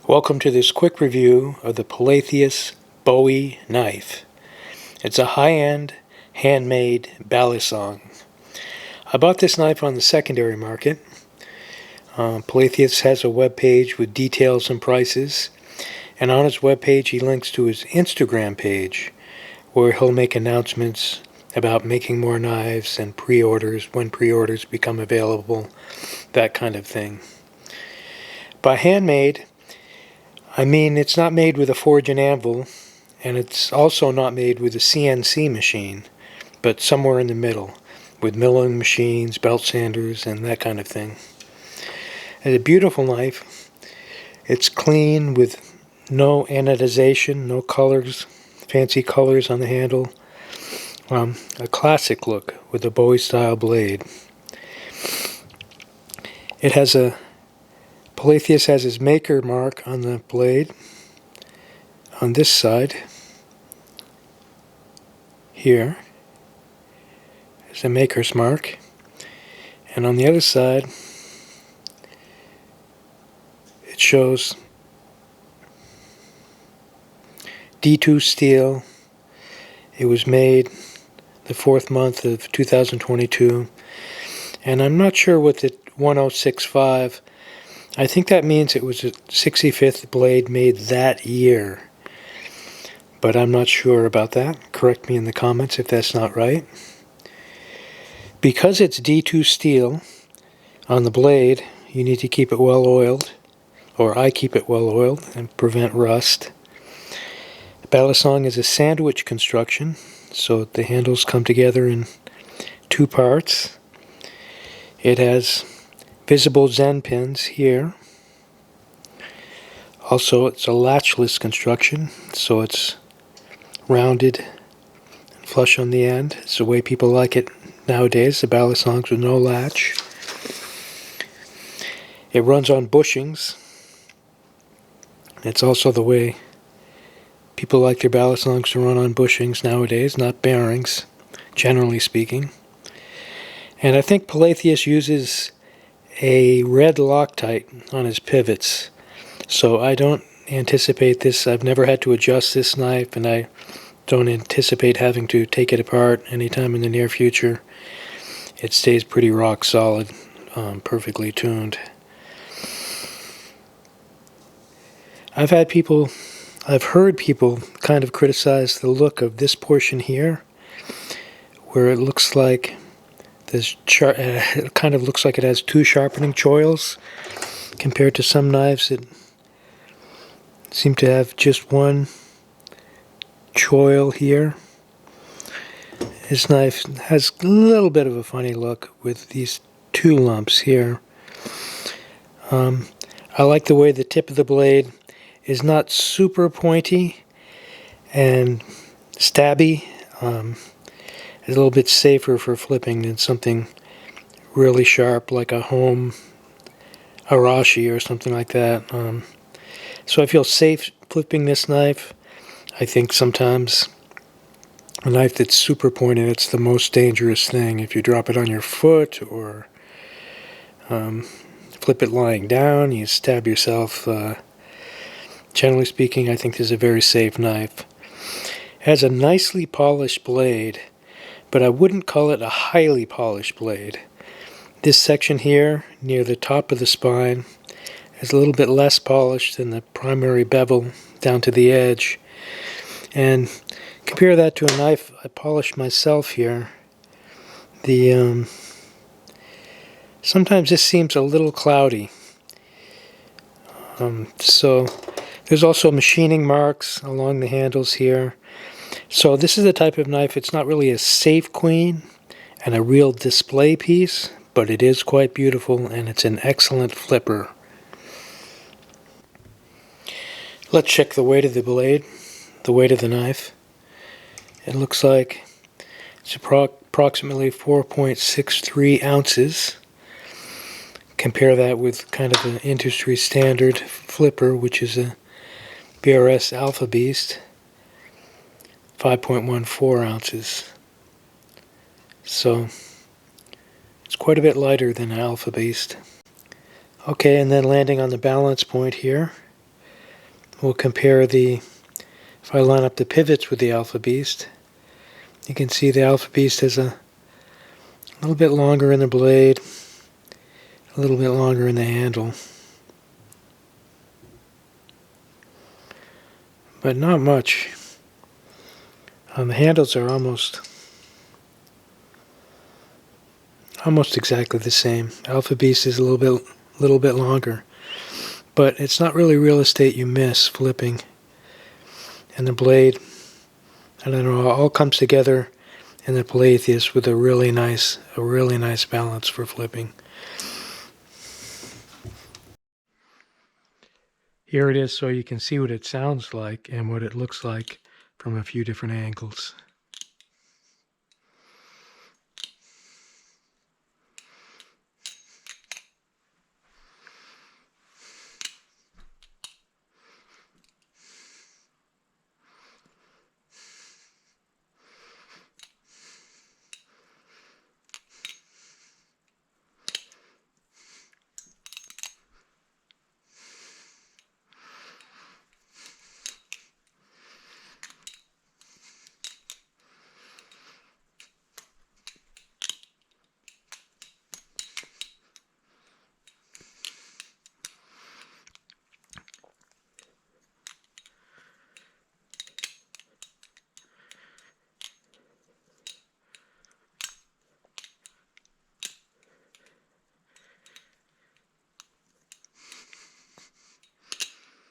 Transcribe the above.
Welcome to this quick review of the Palethius Bowie knife. It's a high-end, handmade Balisong. I bought this knife on the secondary market. Palethius has a web page with details and prices, and on his web page he links to his Instagram page, where he'll make announcements about making more knives and pre-orders, when pre-orders become available, that kind of thing. By handmade, I mean it's not made with a forge and anvil, and it's also not made with a CNC machine, but somewhere in the middle, with milling machines, belt sanders, and that kind of thing. It's a beautiful knife. It's clean with no anodization, no colors, fancy colors on the handle. A classic look with a Bowie style blade. It has Palethius has his maker mark on the blade on this side. Here is a maker's mark, and on the other side it shows D2 steel. It was made the 4th month of 2022, and I'm not sure what the 1065. I think that means it was a 65th blade made that year, but I'm not sure about that. Correct me in the comments if that's not right. Because it's D2 steel on the blade, you need to keep it well oiled, or I keep it well oiled and prevent rust. The Balisong is a sandwich construction, so the handles come together in 2 parts. It has visible Zen pins here. Also, it's a latchless construction, so it's rounded and flush on the end. It's the way people like it nowadays, the Balisongs with no latch. It runs on bushings. It's also the way people like their Balisongs to run on bushings nowadays, not bearings, generally speaking. And I think Palethius uses a red Loctite on his pivots, so I don't anticipate this. I've never had to adjust this knife, and I don't anticipate having to take it apart anytime in the near future. It stays pretty rock solid, perfectly tuned. I've heard people kind of criticize the look of this portion here, where it looks like it kind of looks like it has 2 sharpening choils, compared to some knives that seem to have just 1 choil here. This knife has a little bit of a funny look with these 2 lumps here. I like the way the tip of the blade is not super pointy and stabby. It's a little bit safer for flipping than something really sharp like a home Arashi or something like that. So I feel safe flipping this knife. I think sometimes a knife that's super pointed, it's the most dangerous thing. If you drop it on your foot or flip it lying down, you stab yourself. Generally speaking, I think this is a very safe knife. It has a nicely polished blade, but I wouldn't call it a highly polished blade. This section here, near the top of the spine, is a little bit less polished than the primary bevel down to the edge. And compare that to a knife I polished myself here. Sometimes this seems a little cloudy. So there's also machining marks along the handles here. So this is the type of knife, it's not really a safe queen and a real display piece, but it is quite beautiful and it's an excellent flipper. Let's check the weight of the blade, the weight of the knife. It looks like it's approximately 4.63 ounces. Compare that with kind of an industry standard flipper, which is a BRS Alpha Beast, 5.14 ounces. So it's quite a bit lighter than an Alpha Beast. Okay, and then landing on the balance point here, we'll compare if I line up the pivots with the Alpha Beast, you can see the Alpha Beast has a little bit longer in the blade, a little bit longer in the handle, but not much. The handles are almost exactly the same. Alpha Beast is a little bit longer, but it's not really real estate you miss flipping. And the blade, I don't know, all comes together in the Palethius with a really nice balance for flipping. Here it is so you can see what it sounds like and what it looks like from a few different angles.